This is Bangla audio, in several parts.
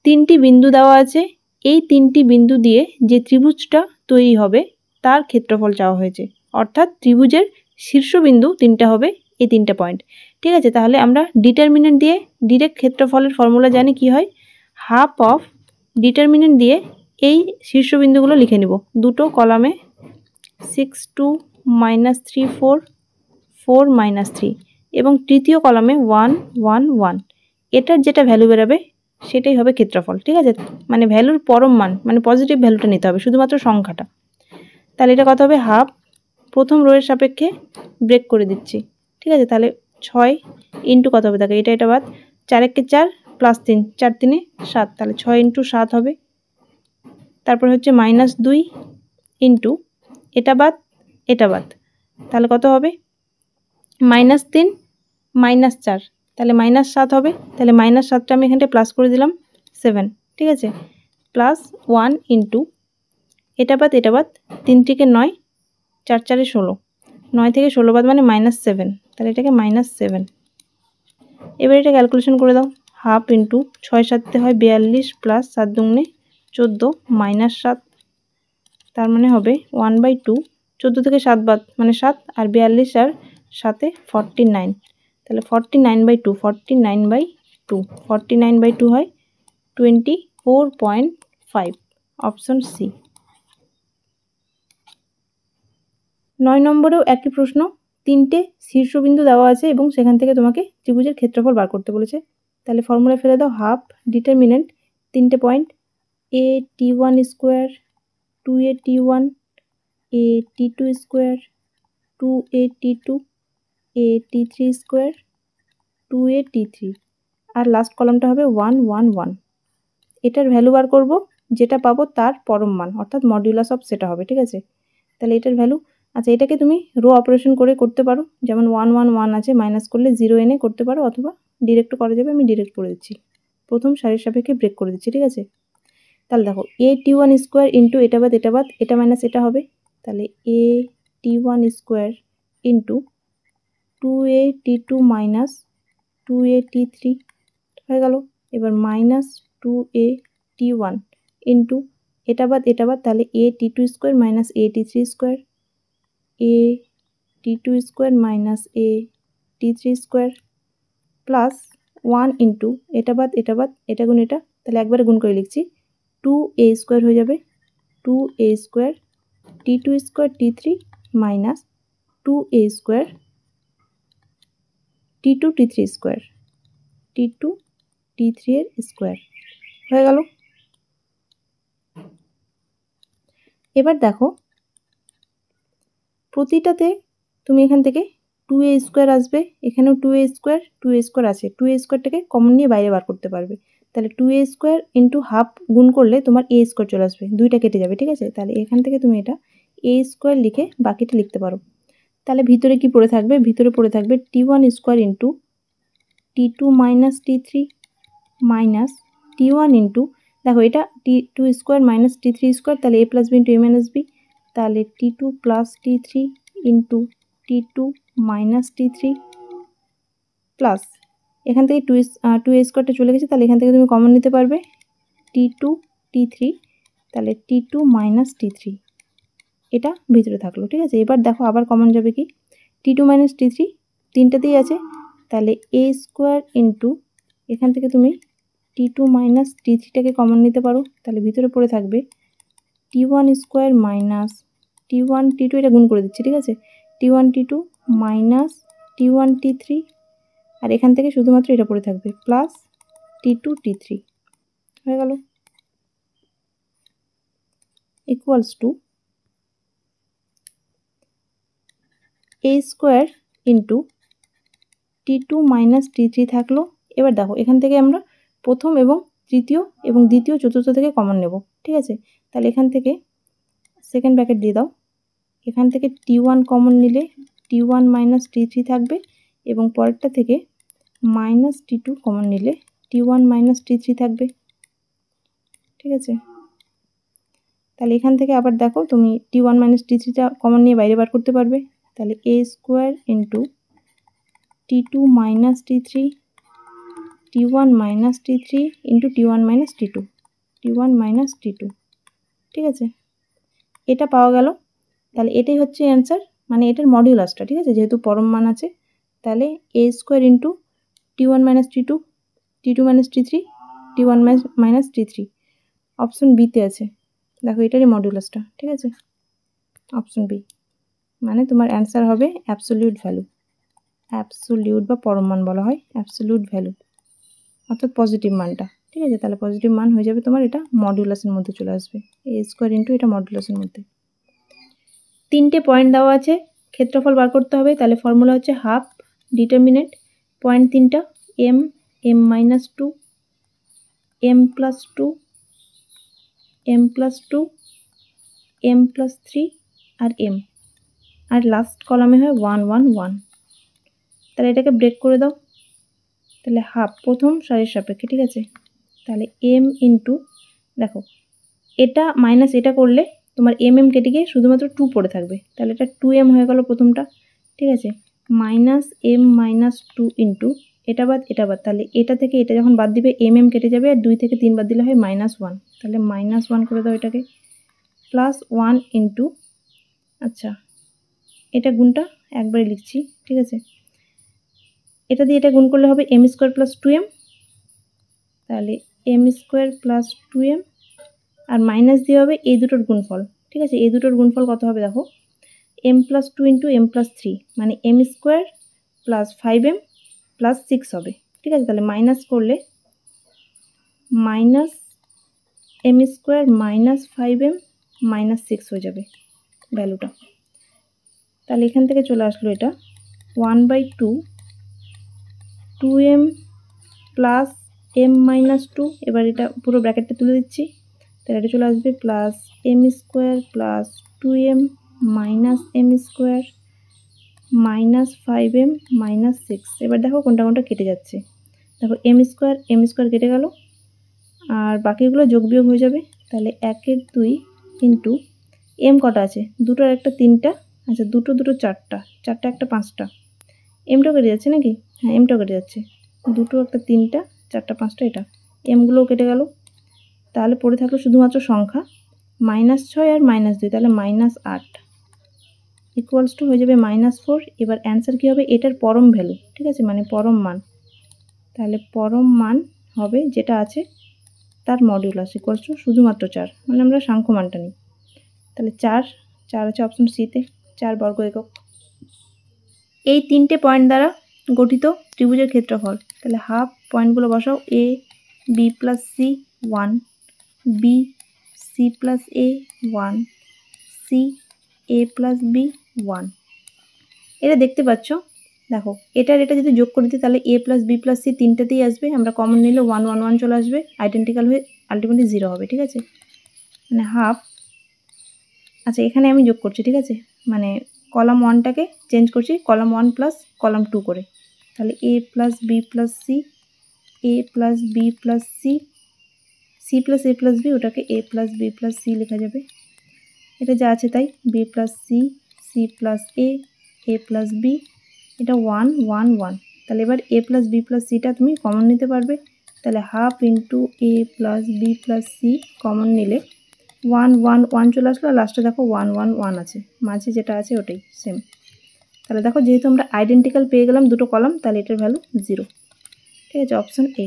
তিনটি বিন্দু দেওয়া আছে, এই তিনটি বিন্দু দিয়ে যে ত্রিভুজটা তৈরি হবে তার ক্ষেত্রফল চাওয়া হয়েছে, অর্থাৎ ত্রিভুজের শীর্ষবিন্দু তিনটা হবে এই তিনটা পয়েন্ট। ঠিক আছে, তাহলে আমরা ডিটারমিনেন্ট দিয়ে ডিরেক্ট ক্ষেত্রফলের ফর্মুলা জানি কি হয়, হাফ অফ ডিটারমিনেন্ট দিয়ে এই শীর্ষবিন্দুগুলো লিখে নিব দুটো কলামে, 6 2 -3 4 4 -3 এবং তৃতীয় কলামে 1 1 1। এটার যেটা ভ্যালু বেরাবে সেটাই হবে ক্ষেত্রফল। ঠিক আছে, মানে ভ্যালুর পরম মান, মানে পজিটিভ ভ্যালুটা নিতে হবে, শুধুমাত্র সংখ্যাটা। তাহলে এটা কত হবে, হাফ, প্রথম রোয়ের সাপেক্ষে ব্রেক করে দিচ্ছি। ঠিক আছে, তাহলে 6 ইন্টু কত হবে, দেখো এটা বাদ, 4 একে 4 প্লাস 3 4 3 7, তাহলে 6 ইন্টু 7 হবে। তারপর হচ্ছে -2 ইন্টু এটা বাদ এটা বাদ, তাহলে কত হবে, -3 -4, তাহলে -7 হবে। তাহলে -7টা আমি এখানটা প্লাস করে দিলাম 7। ঠিক আছে, প্লাস 1 ইন্টু এটা বাদ 3 থেকে 9 4 4 16, 9 থেকে 16 বাদ মানে -7, তাহলে এটাকে -7। এবার এটা ক্যালকুলেশন করে দাও, হাফ ইন্টু 6 7 হয় 42 প্লাস 7 দুগুণে 14 -7, তার মানে হবে 1/2। 14 থেকে 7 বাদ মানে 7, আর 42 আর 7 49, তাহলে 49/2 49/2 49/2 হয় 24.5, অপশন সি। 9 নম্বরেও একই প্রশ্ন, তিনটে শীর্ষবিন্দু দেওয়া আছে এবং সেখান থেকে তোমাকে ত্রিভুজের ক্ষেত্রফল বার করতে বলেছে। তাহলে ফর্মুলা ফেলে দাও, হাফ ডিটারমিনেন্ট তিনটে point, a t1 square 2a t1 a t2 square 2a t2 a t3 square 2a t3, আর লাস্ট কলামটা হবে 1 1 1। এটার ভ্যালু বার করব, যেটা পাবো তার পরম মান, অর্থাৎ মডিউলাস অফ সেটা হবে। ঠিক আছে, তাহলে এটার ভ্যালু, আচ্ছা এটাকে তুমি রো অপারেশন করে করতে পারো, যেমন 1 1 1 আছে, মাইনাস করলে 0 এনে করতে পারো, অথবা ডিরেক্ট করা যাবে। আমি ডিরেক্ট করে দিচ্ছি, প্রথম সারির সাপেক্ষে ব্রেক করে দিচ্ছি। ঠিক আছে, তাহলে দেখো a t1 স্কোয়ার ইন্টু এটা বাদ এটা মাইনাস এটা হবে, তাহলে a t1 square into 2a t2 minus 2a t3 হয়ে গেল। এবার মাইনাস 2a t1 ইন্টু এটা বাদ তাহলে a t2 square minus a t3 square a t2 square minus a t3 square plus 1 into এটা বাদ এটা গুণ এটা, তাহলে একবারে গুণ করে লিখছি, 2a স্কোয়ার হয়ে যাবে 2a square t2 square t3 minus 2a square t2 t3 square t2 t3 এর স্কোয়ার হয়ে গেল। এবার দেখো প্রতিটাতে তুমি এখান থেকে 2a স্কোয়ার আসবে, এখানেও 2a স্কোয়ার আছে, 2a স্কোয়ারটাকে কমন নিয়ে বাইরে বার করতে পারবে। তাহলে 2a স্কোয়ার ইন্টু হাফ গুণ করলে তোমার a স্কোয়ার চলে আসবে, দুইটা কেটে যাবে। ঠিক আছে, তাহলে এখান থেকে তুমি এটা a স্কোয়ার লিখে বাকিটা লিখতে পারো। তাহলে ভিতরে কি পড়ে থাকবে, ভিতরে পড়ে থাকবে t1 square into t2 minus t3 minus t1 into, দেখো এটা t2 square minus t3 square, তাহলে a plus B into a minus B, তাহলে t2 plus t3 into t2 minus t3 plus এখান থেকে 2a স্কোয়ারটা চলে গেছে, তাহলে এখান থেকে তুমি কমন নিতে পারবে t2 t3, তাহলে t2 মাইনাস t3, এটা ভিতরে থাকলো। ঠিক আছে, এবার দেখো আবার কমন যাবে কি, t2 মাইনাস t3 তিনটাতেই আছে, তাহলে a স্কোয়ার ইন্টু এখান থেকে তুমি t2 মাইনাস t3টাকে কমন নিতে পারো, তাহলে ভিতরে পড়ে থাকবে t1 square minus t1 t2, এটা গুণ করে দিচ্ছি। ঠিক আছে, t1 t2 minus t1 t3, আর এখান থেকে শুধুমাত্র এটা পড়ে থাকবে প্লাস t2 t3 হয়ে গেল, equals to a square into t2 minus t3 থাকলো। এবার দেখো এখান থেকে আমরা প্রথম এবং তৃতীয় এবং দ্বিতীয় চতুর্থ থেকে কমন নেব। ঠিক আছে, তাহলে এখান থেকে সেকেন্ড ব্র্যাকেট দিয়ে দাও, এখান থেকে t1 কমন নিলে t1 মাইনাস t3 থাকবে, এবং পরেরটা থেকে মাইনাস t2 কমন নিলে t1 মাইনাস t3 থাকবে। ঠিক আছে, তাহলে এখান থেকে আবার দেখো তুমি t1 মাইনাস t3টা কমন নিয়ে বাইরে বার করতে পারবে, তাহলে a square into t2 minus t3 t1 minus t3 into t1 minus t2, t1 minus t2, ঠিক আছে? এটা পাওয়া গেল। তাহলে এটাই হচ্ছে অ্যান্সার, মানে এটার মডিউলাসটা, ঠিক আছে? যেহেতু পরম মান আছে, তাহলে a square into t1 minus t2, t2 minus t3, t1 minus t3, option বিতে আছে। দেখো এটারই মডিউলাসটা, ঠিক আছে? অপশন বি, মানে তোমার অ্যান্সার হবে অ্যাবসোলিউট ভ্যালু। অ্যাবসোলিউট বা পরম মান বলা হয় অ্যাবসোলিউট ভ্যালু, অর্থাৎ পজিটিভ মানটা, ঠিক আছে? তাহলে পজিটিভ মান হয়ে যাবে তোমার, এটা মডুলাসের মধ্যে চলে আসবে, এ স্কোয়ার ইন্টু এটা মডুলাসের মধ্যে। 3টে পয়েন্ট দেওয়া আছে, ক্ষেত্রফল বার করতে হবে। তাহলে ফর্মুলা হচ্ছে হাফ ডিটারমিনেন্ট, পয়েন্ট 3টা M, M minus 2, M plus 2, M plus 2, M plus 3 আর এম, আর লাস্ট কলামে হয় 1 1 1। তাহলে এটাকে ব্রেক করে দাও। তাহলে হাফ প্রথম সারির সাপেক্ষে, ঠিক আছে? তাহলে এম ইন্টু, দেখো এটা মাইনাস এটা করলে তোমার এম এম কেটে গিয়ে শুধুমাত্র 2 পড়ে থাকবে, তাহলে এটা 2m হয়ে গেল প্রথমটা, ঠিক আছে? মাইনাস এম মাইনাস 2 ইন্টু এটা বাদ এটা বাদ, তাহলে এটা থেকে এটা যখন বাদ দিবে এম এম কেটে যাবে, আর 2 থেকে 3 বাদ দিলে হয় -1, তাহলে -1 করে দাও এটাকে, প্লাস 1 ইন্টু, আচ্ছা এটা গুণটা একবারে লিখছি, ঠিক আছে? এটা দিয়ে এটা গুণ করলে হবে এম স্কোয়ার প্লাস 2m, তাহলে এম স্কোয়ার প্লাস 2m, আর মাইনাস দিয়ে হবে এই দুটোর গুণফল, ঠিক আছে? এই দুটোর গুণফল কত হবে দেখো, M plus 2 into M plus 3, মানে M square plus 5m plus 6 হবে, ঠিক আছে? তাহলে মাইনাস করলে minus M square minus 5m minus 6 হয়ে যাবে ভ্যালুটা। তাহলে এখান থেকে চলে আসলো এটা 1/2 2m প্লাস m মাইনাস 2, এবার এটা পুরো ব্র্যাকেটটা তুলে দিচ্ছি, তাহলে এটা চলে আসবে plus M square plus 2m minus M square minus 5m minus 6। এবার দেখো কোনটা কোনটা কেটে যাচ্ছে, দেখো এম স্কোয়ার কেটে গেল, আর বাকিগুলো যোগ বিয়োগ হয়ে যাবে। তাহলে 1 2 ইন্টু এম কটা আছে, দুটোর একটা 3টা, আচ্ছা দুটো 4টা, 4টা একটা 5টা, এমটাও কেটে যাচ্ছে নাকি? হ্যাঁ এমটাও কেটে যাচ্ছে, দুটো একটা 3টা, 4টা 5টা, এটা এমগুলোও কেটে গেল। তাহলে পড়ে থাকলো শুধুমাত্র সংখ্যা -6 আর -2, তাহলে -8 ইকুয়ালস টু হয়ে যাবে -4। এবার অ্যান্সার কী হবে, এটার পরম ভ্যালু, ঠিক আছে? মানে পরম মান, তাহলে পরম মান হবে যেটা আছে তার মডিউলাস ইকুয়ালস টু শুধুমাত্র 4, মানে আমরা সাংখ্য মানটা নিই। তাহলে 4 আছে অপশন সিতে, 4 বর্গ একক। এই 3টে পয়েন্ট দ্বারা গঠিত ত্রিভুজের ক্ষেত্রফল, তাহলে হাফ পয়েন্টগুলো বসাও, A B plus C 1, B C plus A 1, C A plus B 1। এটা দেখতে পাচ্ছ, দেখো এটা যদি যোগ করে দিই তাহলে A plus B plus C তিনটাতেই আসবে, আমরা কমন নিলে 1 1 1 চলে আসবে, আইডেন্টিক্যাল হয়ে আলটিমেটলি 0 হবে, ঠিক আছে? মানে হাফ, আচ্ছা এখানে আমি যোগ করছি, ঠিক আছে? মানে কলাম 1টাকে চেঞ্জ করছি কলাম 1 প্লাস কলাম 2 করে, তাহলে A plus B plus C, A plus B plus C, C plus A plus B, ওটাকে A plus B plus C লেখা যাবে, এটা যা আছে তাই, B plus C, C plus A, A plus B, এটা 1 1 1। তাহলে এবার এ প্লাস বি প্লাস সিটা তুমি কমন নিতে পারবে, তাহলে half into A plus B plus C common নিলে 1 1 1 চলে আসলো, আর লাস্টে দেখো 1 1 1 আছে, মাঝে যেটা আছে ওটাই সেম। তাহলে দেখো যেহেতু আমরা আইডেন্টিক্যাল পেয়ে গেলাম দুটো কলাম, তাহলে এটার ভ্যালু 0, ঠিক আছে? Option A.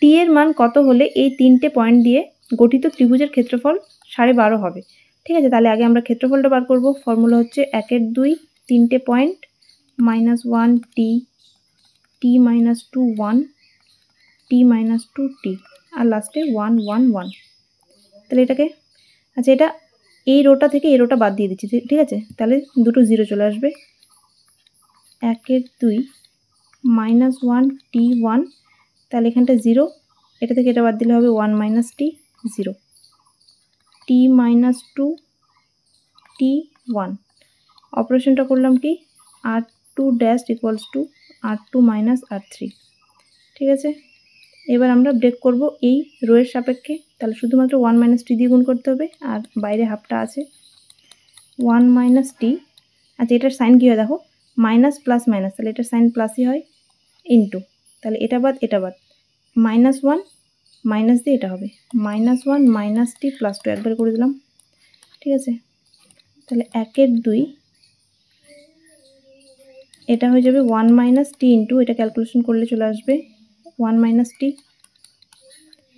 টি এর মান কত হলে এই 3টে পয়েন্ট দিয়ে গঠিত ত্রিভুজের ক্ষেত্রফল 12.5 হবে, ঠিক আছে? তাহলে আগে আমরা ক্ষেত্রফলটা বার করব। ফর্মুলা হচ্ছে 1 2 3টে পয়েন্ট -1 টি, টি মাইনাস 2 1, টি মাইনাস 2 টি, আর লাস্টে 1 1 1। তাহলে এটাকে, আচ্ছা এটা এই রোটা থেকে এই রোটা বাদ দিয়ে দিচ্ছি, ঠিক আছে? তাহলে দুটো 0 চলে আসবে, 1 2 -1 টি 1, তাহলে এখানটা 0, এটা থেকে এটা বাদ দিলে হবে 1 মাইনাস টি 0, টি মাইনাস 2 টি 1। অপারেশনটা করলাম কি, r2 dash equals two r2 minus r3, ঠিক আছে? এবার আমরা ব্রেক করব এই রোয়ের সাপেক্ষে, তাহলে শুধুমাত্র 1 মাইনাস টি দিয়ে গুণ করতে হবে, আর বাইরে হাফটা আছে 1 মাইনাস টি। আচ্ছা এটার সাইন কী হয় দেখো, মাইনাস প্লাস মাইনাস, তাহলে এটার সাইন প্লাসই হয়, ইন্টু তাহলে এটা বাদ -1 মাইনাস দিয়ে এটা হবে -1 মাইনাস টি প্লাস 2 একবার করে দিলাম, ঠিক আছে। তাহলে 1 এর 2 এটা হয়ে যাবে 1 মাইনাস টি ইন্টু, এটা ক্যালকুলেশন করলে চলে আসবে 1 মাইনাস টি,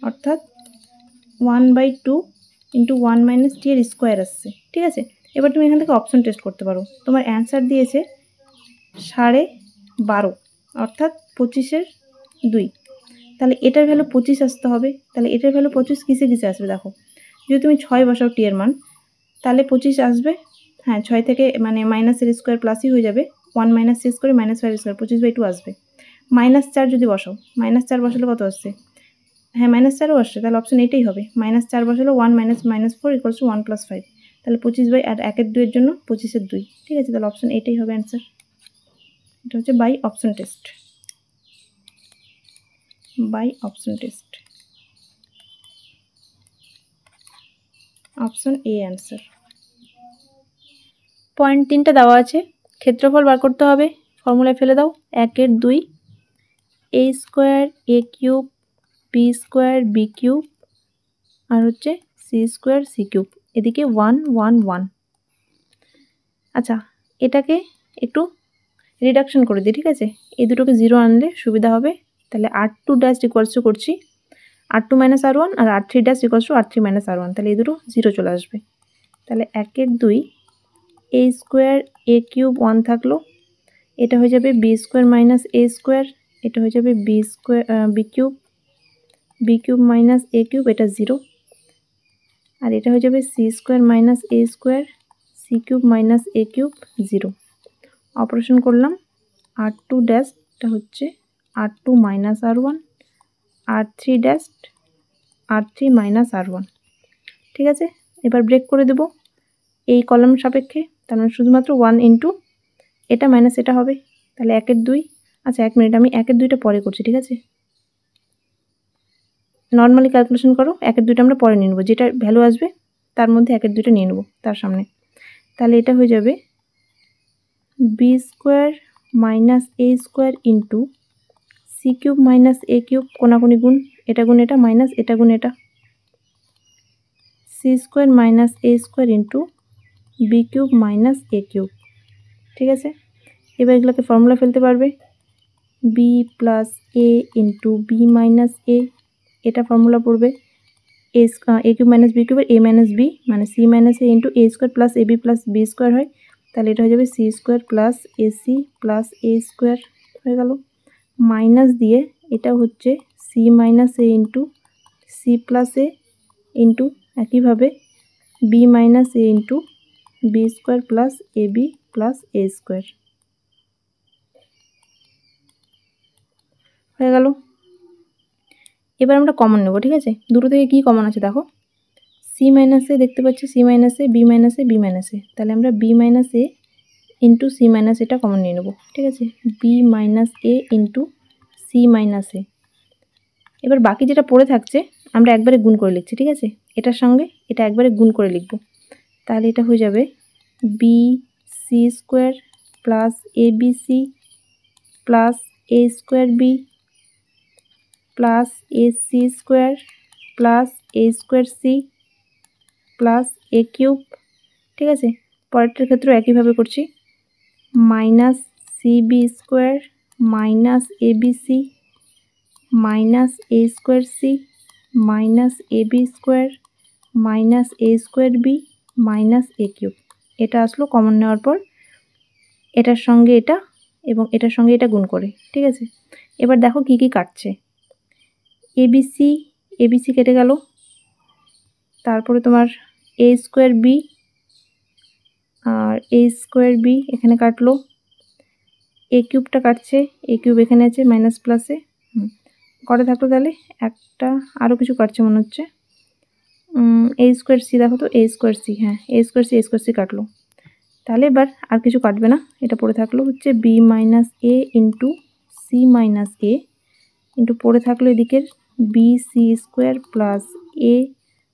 অর্থাৎ 1/2 ইন্টু 1 মাইনাস টি এর স্কোয়ার আসছে, ঠিক আছে। এবার তুমি এখান থেকে অপশন টেস্ট করতে পারো। তোমার অ্যান্সার দিয়েছে 12.5 অর্থাৎ 25-এর 2। তাহলে এটার ভ্যালু 25 আসতে হবে। তাহলে এটার ভ্যালু 25 কিসে কিসে আসবে দেখো, যদি তুমি 6 বসাও টি এর মান, তাহলে 25 আসবে। হ্যাঁ, 6 থেকে মানে মাইনাসের স্কোয়ার প্লাসই হয়ে যাবে, 1 মাইনাস 6 করে -5 স্কোয়ার 25/2 আসবে। -4 যদি বসাও, -4 বসালে কত আসছে? হ্যাঁ, -4ও আসছে, তাহলে অপশন এটাই হবে। -4 বসালে 1 - -4 = 1 + 5, তাহলে 25 আর 1 এর 2 এর জন্য 25-এর 2, ঠিক আছে। তাহলে অপশন এটাই হবে অ্যান্সার। এটা হচ্ছে by option test, option A answer. Point 3টা দেওয়া আছে, ক্ষেত্রফল বার করতে হবে, ফর্মুলায় ফেলে দাও। 1 এর 2 a square a cube b square b cube আর হচ্ছে c স্কোয়ার c কিউব, এদিকে 1 1 1। আচ্ছা, এটাকে একটু রিডাকশন করে দিই, ঠিক আছে। এই দুটোকে 0 আনলে সুবিধা হবে। তাহলে r2 ড্যাশ ইকুয়ালস টু করছি r2 মাইনাস r1 আর r3 dash equals to r3 minus r1, তাহলে এই দুটো 0 চলে আসবে। তাহলে 1 এর 2 a স্কোয়ার a কিউব 1 থাকলো, এটা হয়ে যাবে b square minus a square, এটা হয়ে যাবে b square b cube minus a cube, এটা 0। আর এটা হয়ে যাবে c square minus a square c cube minus a cube 0। Operation করলাম, r2 ড্যাশটা হচ্ছে r2 minus r1, r3 dash r3 minus r1, ঠিক আছে। এবার ব্রেক করে দেব এই কলাম সাপেক্ষে, তার মানে শুধুমাত্র 1 ইন্টু এটা মাইনাস এটা হবে। তাহলে 1 এর 2, আচ্ছা 1 মিনিট, আমি 1 এর 2টা পরে করছি, ঠিক আছে। নর্মালি ক্যালকুলেশন করো, 1 এর 2টা আমরা পরে নিয়ে নেব, যেটা ভ্যালু আসবে তার মধ্যে 1 এর 2টা নিয়ে নেব তার সামনে। তাহলে এটা হয়ে যাবে b square minus a square into c cube minus a cube, কোনাকুনি গুণ, এটা গুণ এটা মাইনাস এটা গুণ এটা, c square minus a square into b cube minus a cube, ঠিক আছে। এবার এগুলোকে ফর্মুলা ফেলতে পারবে, b plus a into b minus a, এটা ফর্মুলা পড়বে a কিউব মাইনাস b কিউবের a মাইনাস b মানে c minus a into a square plus ab plus b square হয়। তাহলে এটা হয়ে যাবে c square plus ac plus a square হয়ে গেল। মাইনাস দিয়ে এটা হচ্ছে c minus a into c plus a into একইভাবে b minus a into b square plus ab plus a square হয়ে গেল। এবার আমরা কমন নেব, ঠিক আছে। দুটো থেকে কি কমন আছে দেখো, c মাইনাস a দেখতে পাচ্ছি, c minus a b minus a b minus a, তাহলে আমরা b minus a into c minus এটা কমন নিয়ে নেব, ঠিক আছে। b minus a into c minus a। এবার বাকি যেটা পড়ে থাকছে আমরা একবারে গুণ করে লিখছি, ঠিক আছে। এটার সঙ্গে এটা একবারে গুণ করে লিখব, তাহলে এটা হয়ে যাবে b c square plus abc plus a square b plus ac square plus a square c plus a cube, ঠিক আছে। পরেরটার ক্ষেত্রেও একইভাবে করছি, minus cb square minus abc minus a square c minus ab square minus a square b minus a cube. এটা আসলো কমন নেওয়ার পর এটার সঙ্গে এটা এবং এটার সঙ্গে এটা গুণ করে, ঠিক আছে। এবার দেখো কি কি কাটছে, abc কেটে গেল, তারপরে তোমার a স্কোয়ার b আর a স্কোয়ার b এখানে কাটলো, a কিউবটা কাটছে, a কিউব এখানে আছে মাইনাস প্লাসে, কটা থাকলো তাহলে একটা, আরও কিছু কাটছে মনে হচ্ছে, a স্কোয়ার c দেখো তো, a স্কোয়ার c, হ্যাঁ a স্কোয়ার c কাটলো। তাহলে এবার আর কিছু কাটবে না, এটা পড়ে থাকলো হচ্ছে b minus a into c minus a into পড়ে থাকলো এদিকের b c square plus a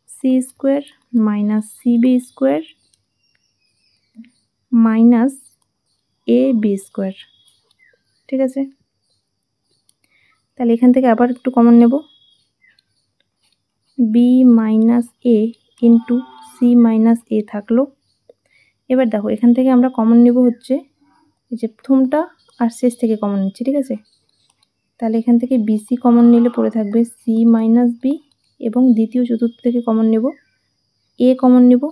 c square minus cb square minus a b square, ঠিক আছে। তাহলে এখান থেকে আবার একটু কমন নেব, B minus A into C minus এ থাকলো। এবার দেখো এখান থেকে আমরা কমন নেব হচ্ছে এই যে প্রথমটা আর শেষ থেকে কমন নিচ্ছি, ঠিক আছে। তাহলে এখান থেকে বিসি কমন নিলে পড়ে থাকবে সি মাইনাস বি, এবং দ্বিতীয় চতুর্থ থেকে কমন নেব এ কমন নেব।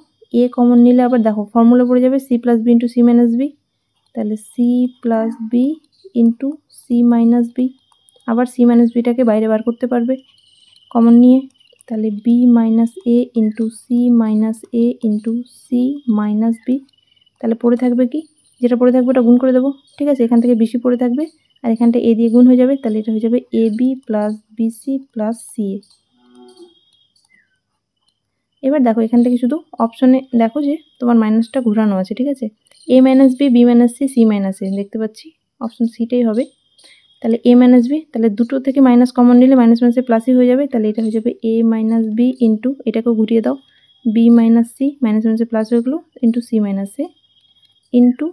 এ কমন নিলে আবার দেখো ফর্মুলা পড়ে যাবে C plus B into C minus B, তাহলে C plus B into C minus B. আবার সি মাইনাস বিটাকে বাইরে বার করতে পারবে কমন নিয়ে, তাহলে B minus A into C minus A into C minus B. তাহলে পড়ে থাকবে কি, যেটা পড়ে থাকবে ওটা গুণ করে দেবো, ঠিক আছে। এখান থেকে বিসি পড়ে থাকবে আর এখানটা এ দিয়ে গুণ হয়ে যাবে, তাহলে এটা হয়ে যাবে A B plus BC plus C A. এবার দেখো এখান থেকে শুধু অপশনে দেখো যে তোমার মাইনাসটা ঘোরানো আছে, ঠিক আছে। A minus B, B minus C, C minus A দেখতে পাচ্ছি, অপশন সিটাই হবে। তাহলে এ মাইনাস বি, তাহলে দুটো থেকে মাইনাস কমন নিলে মাইনাস মাইনাসে প্লাসই হয়ে যাবে, তাহলে এটা হয়ে যাবে এ মাইনাস বি ইন্টু এটাকেও ঘুরিয়ে দাও বি মাইনাস সি, মাইনাস মাইনাসে প্লাস হয়ে গেলো, into C minus A into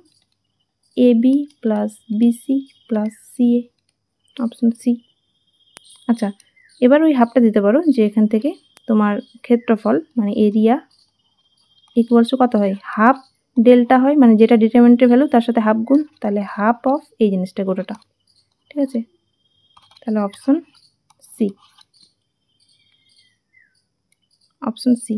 A B plus BC plus C A, option C. আচ্ছা, এবার ওই হাফটা দিতে পারো যে এখান থেকে তোমার ক্ষেত্রফল মানে এরিয়া ইকুয়ালস কত হয়, হাফ ডেল্টা হয়, মানে যেটা ডিটারমিনেন্টের ভ্যালু তার সাথে হাফ গুণ, তাহলে হাফ অফ এই জিনিসটা গোটাটা, ঠিক আছে। তাহলে অপশন সি, অপশন সি।